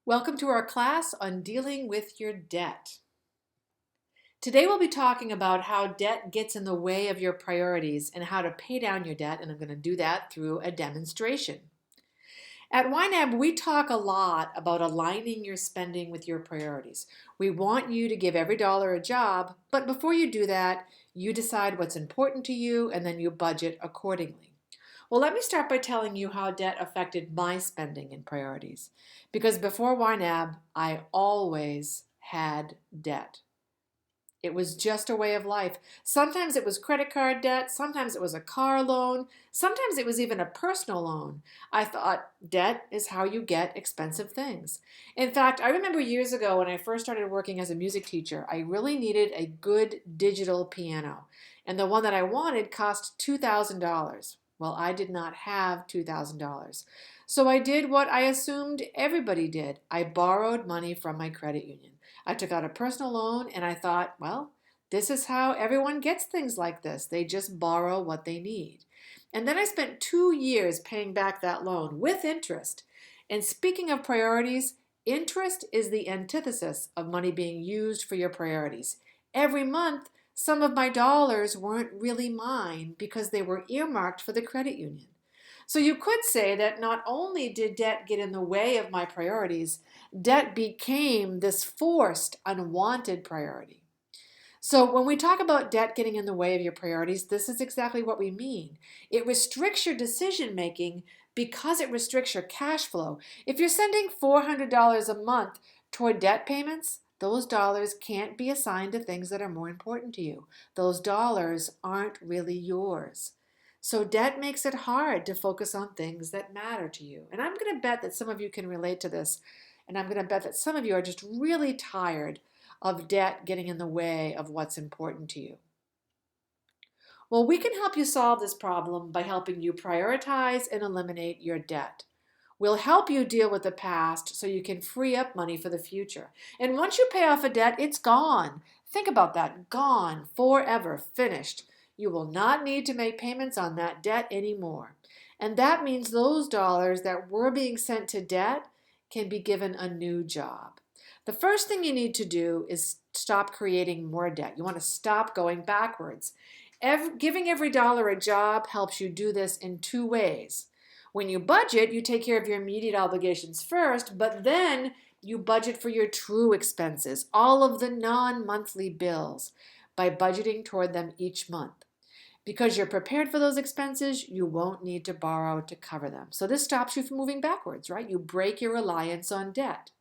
Welcome to our class on dealing with your debt. Today we'll be talking about how debt gets in the way of your priorities and how to pay down your debt, and I'm going to do that through a demonstration. At YNAB, we talk a lot about aligning your spending with your priorities. We want you to give every dollar a job, but before you do that, you decide what's important to you and then you budget accordingly. Well, let me start by telling you how debt affected my spending and priorities. Because before YNAB, I always had debt. It was just a way of life. Sometimes it was credit card debt, sometimes it was a car loan, sometimes it was even a personal loan. I thought debt is how you get expensive things. In fact, I remember years ago when I first started working as a music teacher, I really needed a good digital piano. And the one that I wanted cost $2,000. Well, I did not have $2,000. So I did what I assumed everybody did. I borrowed money from my credit union. I took out a personal loan and I thought, well, this is how everyone gets things like this. They just borrow what they need. And then I spent 2 years paying back that loan with interest. And speaking of priorities, interest is the antithesis of money being used for your priorities. Every month, some of my dollars weren't really mine because they were earmarked for the credit union. So you could say that not only did debt get in the way of my priorities, debt became this forced, unwanted priority. So when we talk about debt getting in the way of your priorities, this is exactly what we mean. It restricts your decision making because it restricts your cash flow. If you're sending $400 a month toward debt payments, those dollars can't be assigned to things that are more important to you. Those dollars aren't really yours. So debt makes it hard to focus on things that matter to you. And I'm going to bet that some of you can relate to this. And I'm going to bet that some of you are just really tired of debt getting in the way of what's important to you. Well, we can help you solve this problem by helping you prioritize and eliminate your debt. We'll help you deal with the past so you can free up money for the future. And once you pay off a debt, it's gone. Think about that. Gone. Forever. Finished. You will not need to make payments on that debt anymore. And that means those dollars that were being sent to debt can be given a new job. The first thing you need to do is stop creating more debt. You want to stop going backwards. Giving every dollar a job helps you do this in two ways. When you budget, you take care of your immediate obligations first, but then you budget for your true expenses, all of the non-monthly bills, by budgeting toward them each month. Because you're prepared for those expenses, you won't need to borrow to cover them. So this stops you from moving backwards, right? You break your reliance on debt.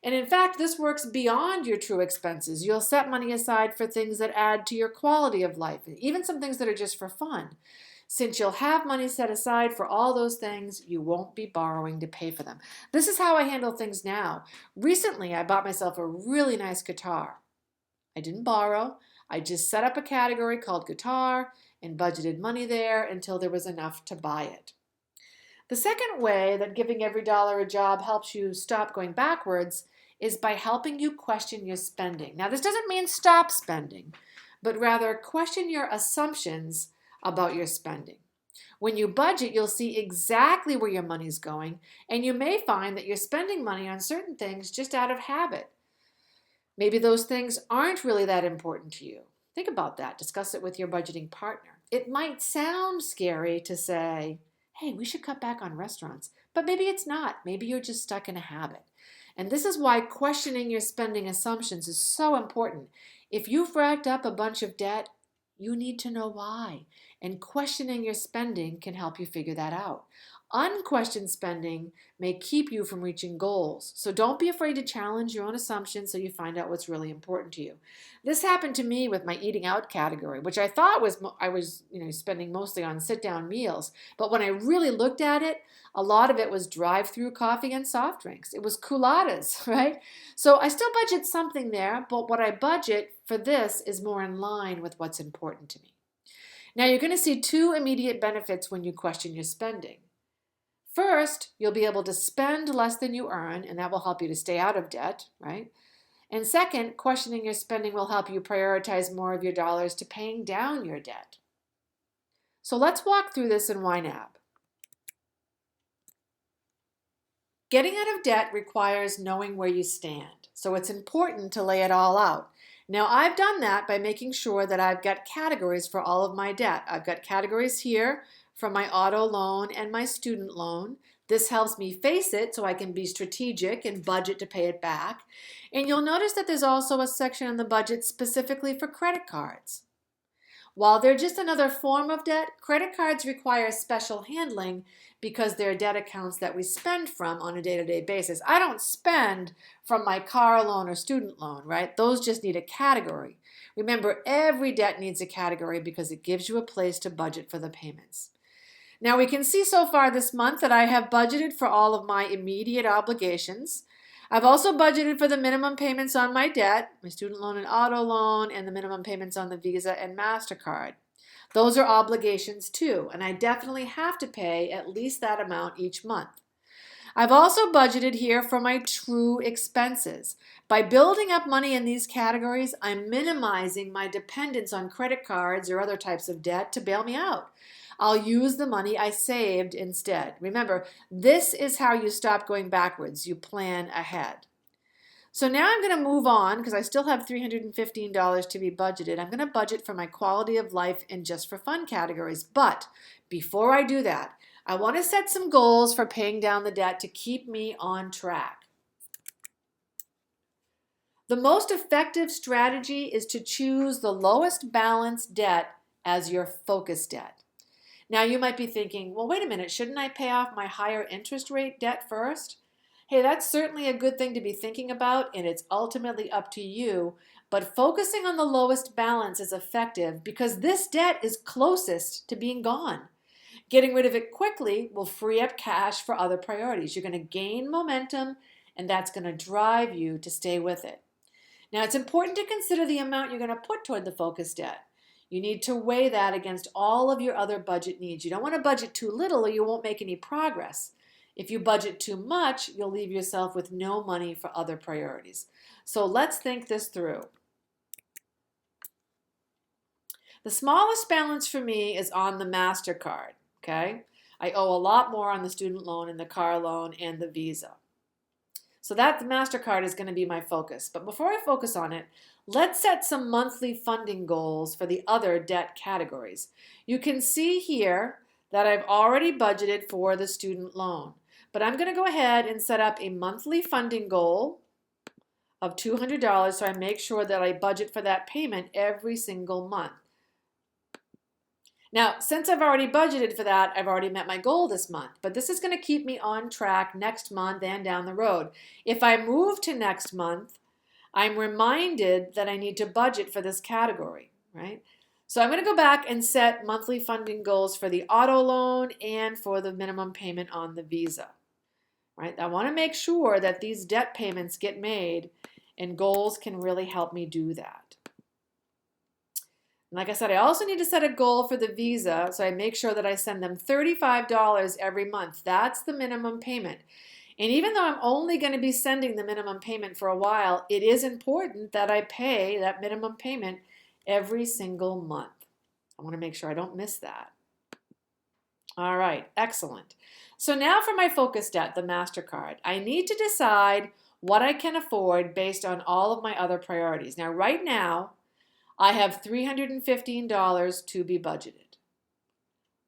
And in fact, this works beyond your true expenses. You'll set money aside for things that add to your quality of life, even some things that are just for fun. Since you'll have money set aside for all those things, you won't be borrowing to pay for them. This is how I handle things now. Recently, I bought myself a really nice guitar. I didn't borrow. I just set up a category called guitar and budgeted money there until there was enough to buy it. The second way that giving every dollar a job helps you stop going backwards is by helping you question your spending. Now, this doesn't mean stop spending, but rather question your assumptions about your spending. When you budget, you'll see exactly where your money's going, and you may find that you're spending money on certain things just out of habit. Maybe those things aren't really that important to you. Think about that. Discuss it with your budgeting partner. It might sound scary to say, hey, we should cut back on restaurants, but maybe it's not. Maybe you're just stuck in a habit. And this is why questioning your spending assumptions is so important. If you've racked up a bunch of debt, you need to know why. And questioning your spending can help you figure that out. Unquestioned spending may keep you from reaching goals. So don't be afraid to challenge your own assumptions so you find out what's really important to you. This happened to me with my eating out category, which I thought I was spending mostly on sit-down meals. But when I really looked at it, a lot of it was drive-through coffee and soft drinks. It was culottes, right? So I still budget something there, but what I budget for this is more in line with what's important to me. Now you're going to see two immediate benefits when you question your spending. First, you'll be able to spend less than you earn, and that will help you to stay out of debt, right? And second, questioning your spending will help you prioritize more of your dollars to paying down your debt. So let's walk through this in YNAB. Getting out of debt requires knowing where you stand, so it's important to lay it all out. Now, I've done that by making sure that I've got categories for all of my debt. I've got categories here for my auto loan and my student loan. This helps me face it so I can be strategic and budget to pay it back. And you'll notice that there's also a section in the budget specifically for credit cards. While they're just another form of debt, credit cards require special handling because they're debt accounts that we spend from on a day-to-day basis. I don't spend from my car loan or student loan, right? Those just need a category. Remember, every debt needs a category because it gives you a place to budget for the payments. Now we can see so far this month that I have budgeted for all of my immediate obligations. I've also budgeted for the minimum payments on my debt, my student loan and auto loan, and the minimum payments on the Visa and MasterCard. Those are obligations too, and I definitely have to pay at least that amount each month. I've also budgeted here for my true expenses. By building up money in these categories, I'm minimizing my dependence on credit cards or other types of debt to bail me out. I'll use the money I saved instead. Remember, this is how you stop going backwards. You plan ahead. So now I'm going to move on because I still have $315 to be budgeted. I'm going to budget for my quality of life and just for fun categories. But before I do that, I want to set some goals for paying down the debt to keep me on track. The most effective strategy is to choose the lowest balance debt as your focus debt. Now you might be thinking, well, wait a minute, shouldn't I pay off my higher interest rate debt first? Hey, that's certainly a good thing to be thinking about, and it's ultimately up to you. But focusing on the lowest balance is effective because this debt is closest to being gone. Getting rid of it quickly will free up cash for other priorities. You're going to gain momentum, and that's going to drive you to stay with it. Now, it's important to consider the amount you're going to put toward the focus debt. You need to weigh that against all of your other budget needs. You don't want to budget too little or you won't make any progress. If you budget too much, you'll leave yourself with no money for other priorities. So let's think this through. The smallest balance for me is on the MasterCard, okay? I owe a lot more on the student loan and the car loan and the Visa. So that the MasterCard is going to be my focus. But before I focus on it, let's set some monthly funding goals for the other debt categories. You can see here that I've already budgeted for the student loan. But I'm going to go ahead and set up a monthly funding goal of $200 so I make sure that I budget for that payment every single month. Now, since I've already budgeted for that, I've already met my goal this month, but this is going to keep me on track next month and down the road. If I move to next month, I'm reminded that I need to budget for this category, right? So I'm going to go back and set monthly funding goals for the auto loan and for the minimum payment on the Visa, right? I want to make sure that these debt payments get made, and goals can really help me do that. Like I said, I also need to set a goal for the Visa, so I make sure that I send them $35 every month. That's the minimum payment. And even though I'm only going to be sending the minimum payment for a while, it is important that I pay that minimum payment every single month. I want to make sure I don't miss that. All right, excellent. So now for my focus debt, the MasterCard. I need to decide what I can afford based on all of my other priorities. Now, right now, I have $315 to be budgeted.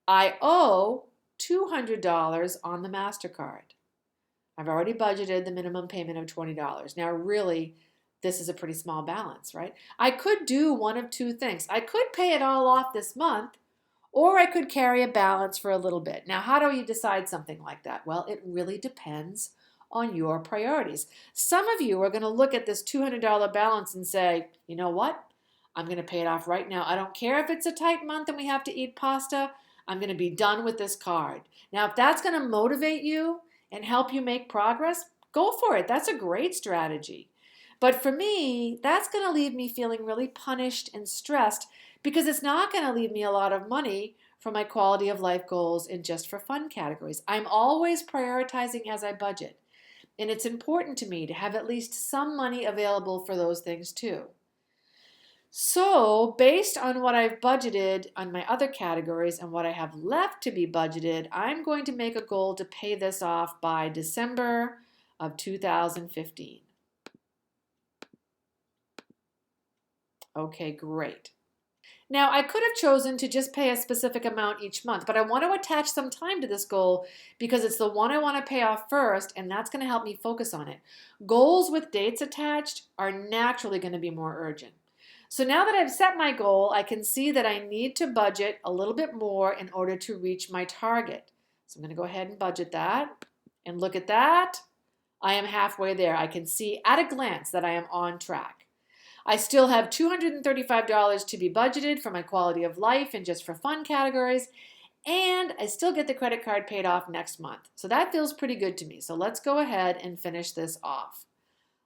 I owe $200 on the MasterCard. I've already budgeted the minimum payment of $20. Now, really, this is a pretty small balance, right? I could do one of two things. I could pay it all off this month, or I could carry a balance for a little bit. Now, how do you decide something like that? Well, it really depends on your priorities. Some of you are going to look at this $200 balance and say, you know what? I'm going to pay it off right now. I don't care if it's a tight month and we have to eat pasta. I'm going to be done with this card. Now, if that's going to motivate you and help you make progress, go for it. That's a great strategy. But for me, that's going to leave me feeling really punished and stressed because it's not going to leave me a lot of money for my quality of life goals and just for fun categories. I'm always prioritizing as I budget. And it's important to me to have at least some money available for those things too. So based on what I've budgeted on my other categories and what I have left to be budgeted, I'm going to make a goal to pay this off by December of 2015. Okay, great. Now, I could have chosen to just pay a specific amount each month, but I want to attach some time to this goal because it's the one I want to pay off first, and that's going to help me focus on it. Goals with dates attached are naturally going to be more urgent. So now that I've set my goal, I can see that I need to budget a little bit more in order to reach my target. So I'm going to go ahead and budget that, and look at that. I am halfway there. I can see at a glance that I am on track. I still have $235 to be budgeted for my quality of life and just for fun categories, and I still get the credit card paid off next month. So that feels pretty good to me. So let's go ahead and finish this off.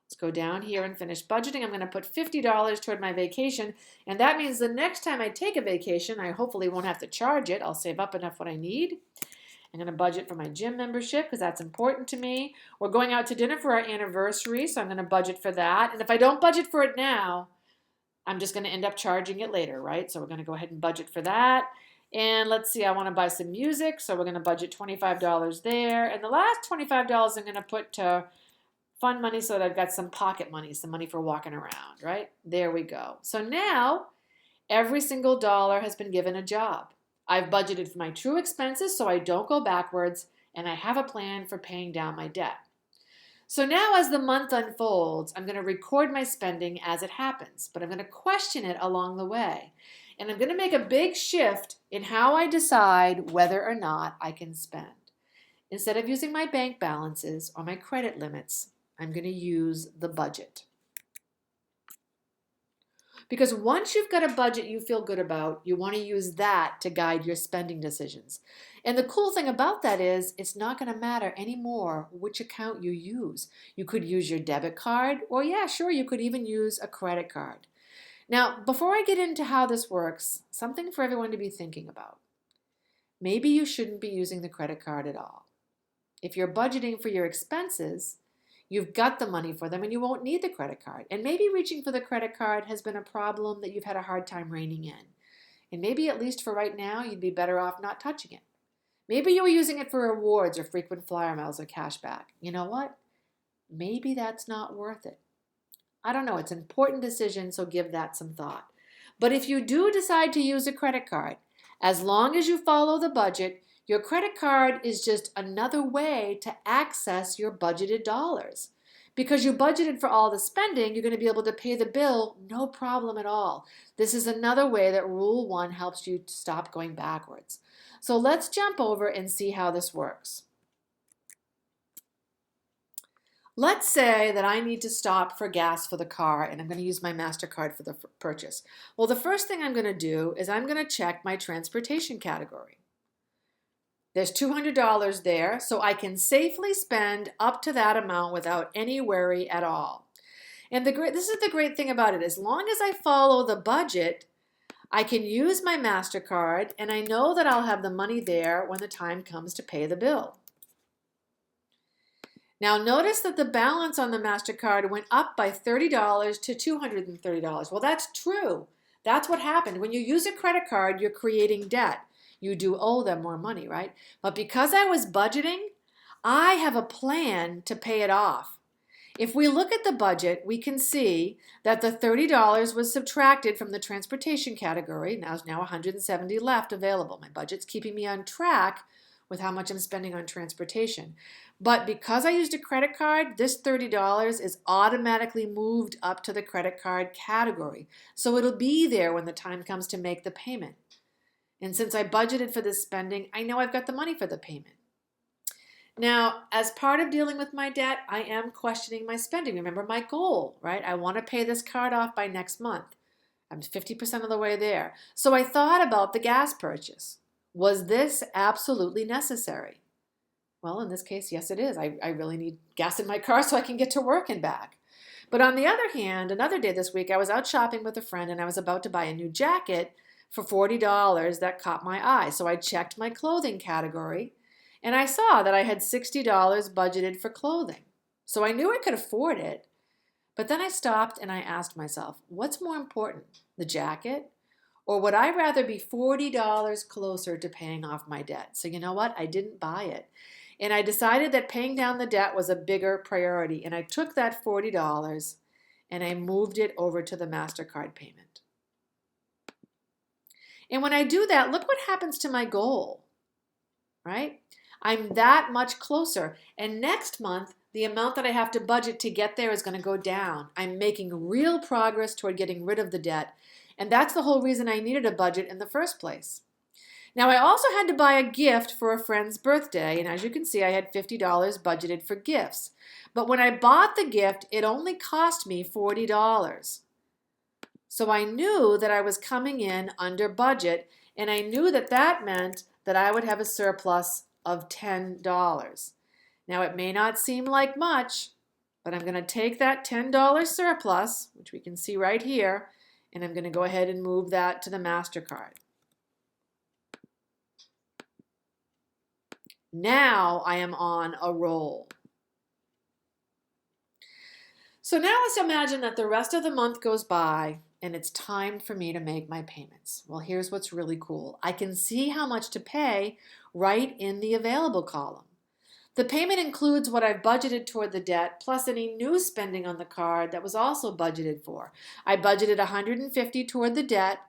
Let's go down here and finish budgeting. I'm going to put $50 toward my vacation, and that means the next time I take a vacation, I hopefully won't have to charge it. I'll save up enough what I need. I'm going to budget for my gym membership because that's important to me. We're going out to dinner for our anniversary, so I'm going to budget for that. And if I don't budget for it now, I'm just going to end up charging it later, right? So we're going to go ahead and budget for that. And let's see, I want to buy some music, so we're going to budget $25 there. And the last $25 I'm going to put to fun money so that I've got some pocket money, some money for walking around, right? There we go. So now every single dollar has been given a job. I've budgeted for my true expenses so I don't go backwards, and I have a plan for paying down my debt. So now as the month unfolds, I'm going to record my spending as it happens, but I'm going to question it along the way. And I'm going to make a big shift in how I decide whether or not I can spend. Instead of using my bank balances or my credit limits, I'm going to use the budget. Because once you've got a budget you feel good about, you want to use that to guide your spending decisions. And the cool thing about that is it's not going to matter anymore which account you use. You could use your debit card, or yeah, sure, you could even use a credit card. Now, before I get into how this works, something for everyone to be thinking about. Maybe you shouldn't be using the credit card at all. If you're budgeting for your expenses, you've got the money for them and you won't need the credit card. And maybe reaching for the credit card has been a problem that you've had a hard time reining in. And maybe at least for right now, you'd be better off not touching it. Maybe you were using it for rewards or frequent flyer miles or cash back. You know what? Maybe that's not worth it. I don't know. It's an important decision, so give that some thought. But if you do decide to use a credit card, as long as you follow the budget, your credit card is just another way to access your budgeted dollars. Because you budgeted for all the spending, you're going to be able to pay the bill no problem at all. This is another way that Rule 1 helps you to stop going backwards. So let's jump over and see how this works. Let's say that I need to stop for gas for the car and I'm going to use my MasterCard for the purchase. Well, the first thing I'm going to do is I'm going to check my transportation category. There's $200 there, so I can safely spend up to that amount without any worry at all. And this is the great thing about it. As long as I follow the budget, I can use my MasterCard, and I know that I'll have the money there when the time comes to pay the bill. Now notice that the balance on the MasterCard went up by $30 to $230. Well, that's true. That's what happened. When you use a credit card, you're creating debt. You do owe them more money, right? But because I was budgeting, I have a plan to pay it off. If we look at the budget, we can see that the $30 was subtracted from the transportation category. There's now $170 left available. My budget's keeping me on track with how much I'm spending on transportation. But because I used a credit card, this $30 is automatically moved up to the credit card category. So it'll be there when the time comes to make the payment. And since I budgeted for this spending, I know I've got the money for the payment. Now, as part of dealing with my debt, I am questioning my spending. Remember my goal, right? I want to pay this card off by next month. I'm 50% of the way there. So I thought about the gas purchase. Was this absolutely necessary? Well, in this case, yes, it is. I really need gas in my car so I can get to work and back. But on the other hand, another day this week, I was out shopping with a friend and I was about to buy a new jacket for $40 that caught my eye. So I checked my clothing category and I saw that I had $60 budgeted for clothing. So I knew I could afford it, But then I stopped and I asked myself, what's more important, the jacket? Or would I rather be $40 closer to paying off my debt? So you know what? I didn't buy it. And I decided that paying down the debt was a bigger priority. And I took that $40 and I moved it over to the MasterCard payment. And when I do that, look what happens to my goal, right? I'm that much closer. And next month, the amount that I have to budget to get there is going to go down. I'm making real progress toward getting rid of the debt. And that's the whole reason I needed a budget in the first place. Now, I also had to buy a gift for a friend's birthday. And as you can see, I had $50 budgeted for gifts. But when I bought the gift, it only cost me $40. So I knew that I was coming in under budget, and I knew that that meant that I would have a surplus of $10. Now, it may not seem like much, but I'm going to take that $10 surplus, which we can see right here, and I'm going to go ahead and move that to the MasterCard. Now I am on a roll. So now let's imagine that the rest of the month goes by and it's time for me to make my payments. Well, here's what's really cool. I can see how much to pay right in the available column. The payment includes what I've budgeted toward the debt, plus any new spending on the card that was also budgeted for. I budgeted $150 toward the debt,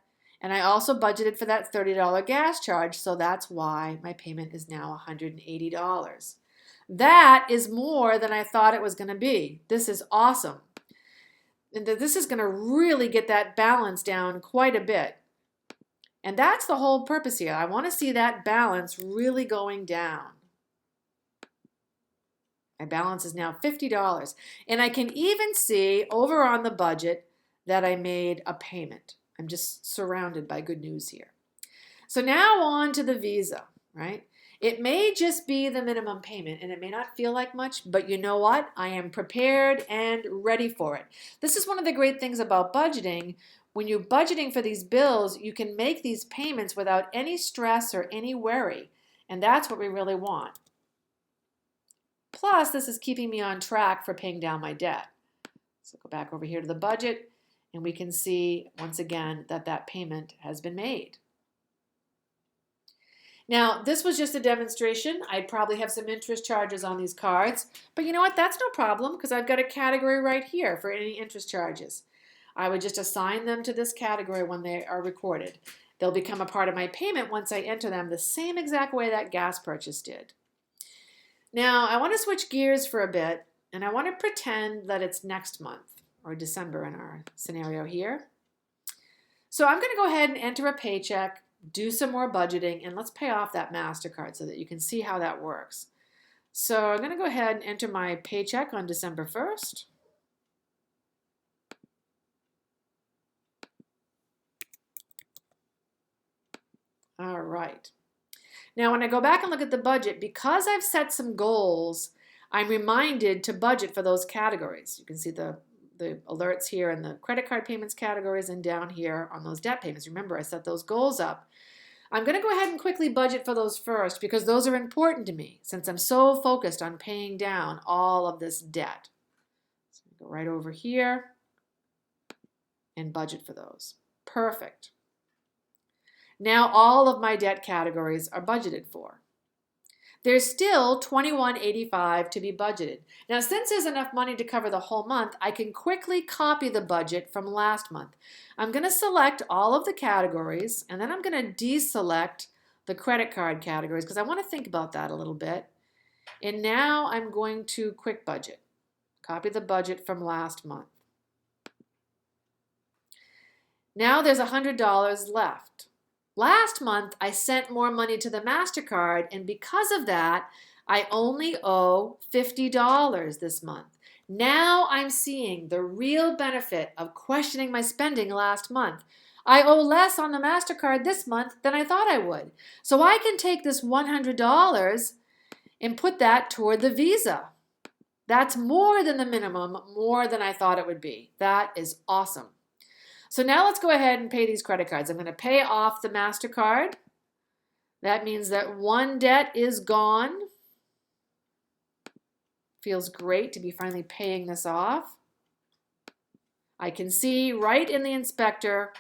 and I also budgeted for that $30 gas charge, so that's why my payment is now $180. That is more than I thought it was going to be. This is awesome. And this is going to really get that balance down quite a bit. And that's the whole purpose here. I want to see that balance really going down. My balance is now $50. And I can even see over on the budget that I made a payment. I'm just surrounded by good news here. So now on to the Visa, right? It may just be the minimum payment and it may not feel like much, but you know what? I am prepared and ready for it. This is one of the great things about budgeting. When you're budgeting for these bills, you can make these payments without any stress or any worry. And that's what we really want. Plus, this is keeping me on track for paying down my debt. So go back over here to the budget and we can see once again that that payment has been made. Now, this was just a demonstration. I'd probably have some interest charges on these cards, but you know what? That's no problem because I've got a category right here for any interest charges. I would just assign them to this category when they are recorded. They'll become a part of my payment once I enter them the same exact way that gas purchase did. Now, I want to switch gears for a bit, and I want to pretend that it's next month, or December in our scenario here. So I'm going to go ahead and enter a paycheck, do some more budgeting, and let's pay off that MasterCard so that you can see how that works. So I'm going to go ahead and enter my paycheck on December 1st. All right. Now, when I go back and look at the budget, because I've set some goals, I'm reminded to budget for those categories. You can see the alerts here in the credit card payments categories and down here on those debt payments. Remember, I set those goals up. I'm going to go ahead and quickly budget for those first because those are important to me since I'm so focused on paying down all of this debt. So go right over here and budget for those. Perfect. Now all of my debt categories are budgeted for. There's still $21.85 to be budgeted. Now, since there's enough money to cover the whole month, I can quickly copy the budget from last month. I'm going to select all of the categories, and then I'm going to deselect the credit card categories because I want to think about that a little bit. And now I'm going to quick budget. Copy the budget from last month. Now there's $100 left. Last month, I sent more money to the MasterCard, and because of that, I only owe $50 this month. Now I'm seeing the real benefit of questioning my spending last month. I owe less on the MasterCard this month than I thought I would. So I can take this $100 and put that toward the Visa. That's more than the minimum, more than I thought it would be. That is awesome. So now let's go ahead and pay these credit cards. I'm going to pay off the MasterCard. That means that one debt is gone. Feels great to be finally paying this off. I can see right in the inspector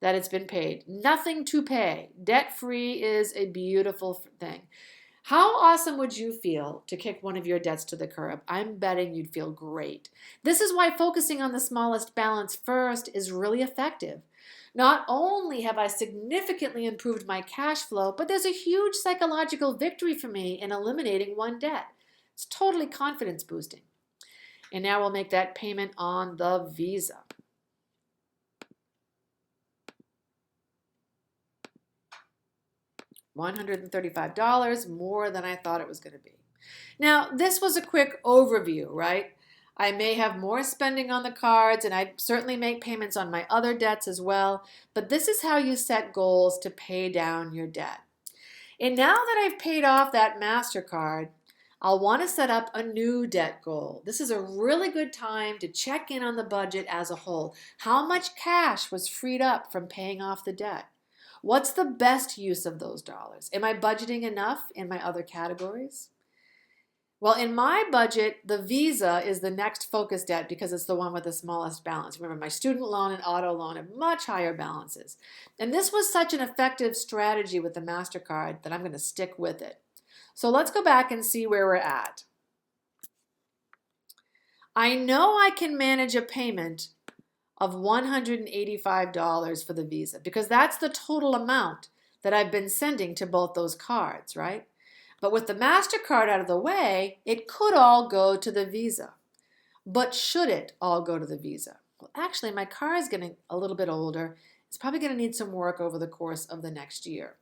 that it's been paid. Nothing to pay. Debt-free is a beautiful thing. How awesome would you feel to kick one of your debts to the curb? I'm betting you'd feel great. This is why focusing on the smallest balance first is really effective. Not only have I significantly improved my cash flow, but there's a huge psychological victory for me in eliminating one debt. It's totally confidence boosting. And now we'll make that payment on the Visa. $135, more than I thought it was going to be. Now, this was a quick overview, right? I may have more spending on the cards, and I certainly make payments on my other debts as well, but this is how you set goals to pay down your debt. And now that I've paid off that MasterCard, I'll want to set up a new debt goal. This is a really good time to check in on the budget as a whole. How much cash was freed up from paying off the debt? What's the best use of those dollars? Am I budgeting enough in my other categories? Well, in my budget, the Visa is the next focus debt because it's the one with the smallest balance. Remember, my student loan and auto loan have much higher balances. And this was such an effective strategy with the MasterCard that I'm going to stick with it. So let's go back and see where we're at. I know I can manage a payment of $185 for the Visa because that's the total amount that I've been sending to both those cards, right? But with the MasterCard out of the way, it could all go to the Visa. But should it all go to the Visa? Well, actually, my car is getting a little bit older. It's probably going to need some work over the course of the next year.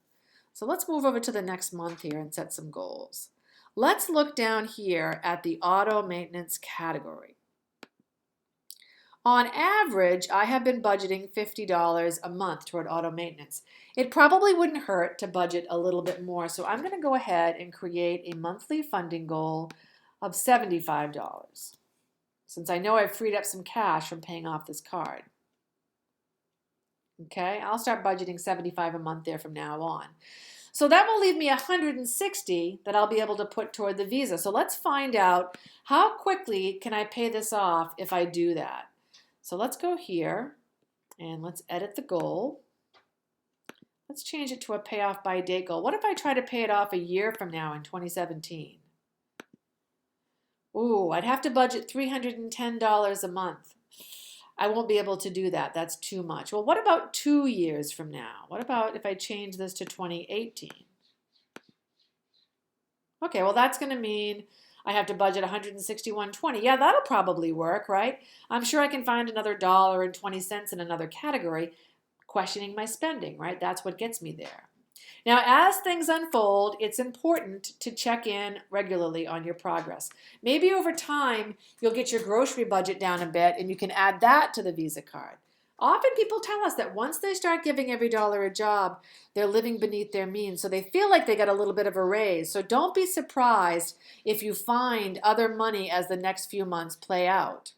So let's move over to the next month here and set some goals. Let's look down here at the auto maintenance category. On average, I have been budgeting $50 a month toward auto maintenance. It probably wouldn't hurt to budget a little bit more, so I'm going to go ahead and create a monthly funding goal of $75, since I know I've freed up some cash from paying off this card. Okay, I'll start budgeting $75 a month there from now on. So that will leave me $160 that I'll be able to put toward the Visa. So let's find out how quickly can I pay this off if I do that. So let's go here and let's edit the goal. Let's change it to a payoff by date goal. What if I try to pay it off a year from now in 2017? Ooh, I'd have to budget $310 a month. I won't be able to do that. That's too much. Well, what about 2 years from now? What about if I change this to 2018? Okay, well, that's going to mean I have to budget $161.20. Yeah, that'll probably work, right? I'm sure I can find another $1.20 in another category, questioning my spending, right? That's what gets me there. Now, as things unfold, it's important to check in regularly on your progress. Maybe over time, you'll get your grocery budget down a bit and you can add that to the Visa card. Often people tell us that once they start giving every dollar a job, they're living beneath their means, so they feel like they got a little bit of a raise. So don't be surprised if you find other money as the next few months play out.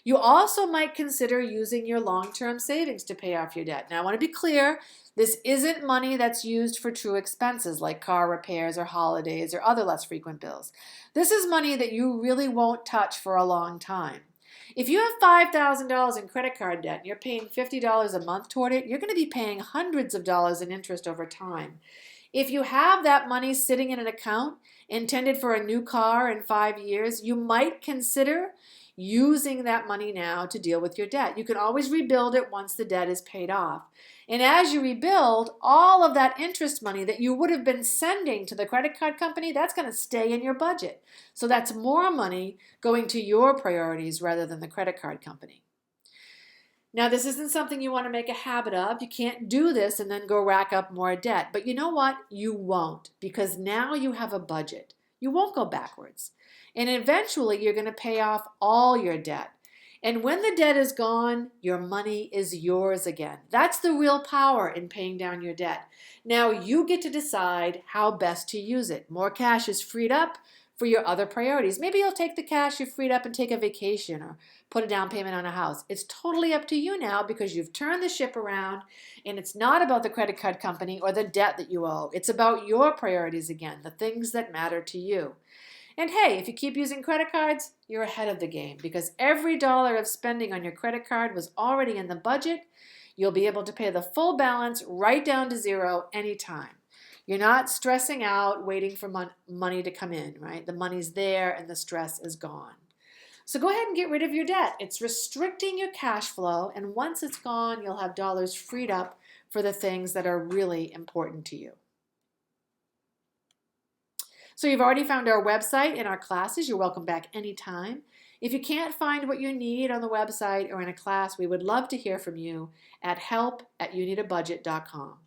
You also might consider using your long-term savings to pay off your debt. Now, I want to be clear, this isn't money that's used for true expenses like car repairs or holidays or other less frequent bills. This is money that you really won't touch for a long time. If you have $5,000 in credit card debt and you're paying $50 a month toward it, you're going to be paying hundreds of dollars in interest over time. If you have that money sitting in an account intended for a new car in 5 years, you might consider using that money now to deal with your debt. You can always rebuild it once the debt is paid off. And as you rebuild, all of that interest money that you would have been sending to the credit card company, that's going to stay in your budget. So that's more money going to your priorities rather than the credit card company. Now, this isn't something you want to make a habit of. You can't do this and then go rack up more debt. But you know what? You won't, because now you have a budget. You won't go backwards. And eventually, you're going to pay off all your debt. And when the debt is gone, your money is yours again. That's the real power in paying down your debt. Now you get to decide how best to use it. More cash is freed up for your other priorities. Maybe you'll take the cash you freed up and take a vacation or put a down payment on a house. It's totally up to you now because you've turned the ship around and it's not about the credit card company or the debt that you owe. It's about your priorities again, the things that matter to you. And hey, if you keep using credit cards, you're ahead of the game because every dollar of spending on your credit card was already in the budget. You'll be able to pay the full balance right down to zero anytime. You're not stressing out waiting for money to come in, right? The money's there and the stress is gone. So go ahead and get rid of your debt. It's restricting your cash flow, and once it's gone, you'll have dollars freed up for the things that are really important to you. So you've already found our website and our classes. You're welcome back anytime. If you can't find what you need on the website or in a class, we would love to hear from you at help@youneedabudget.com.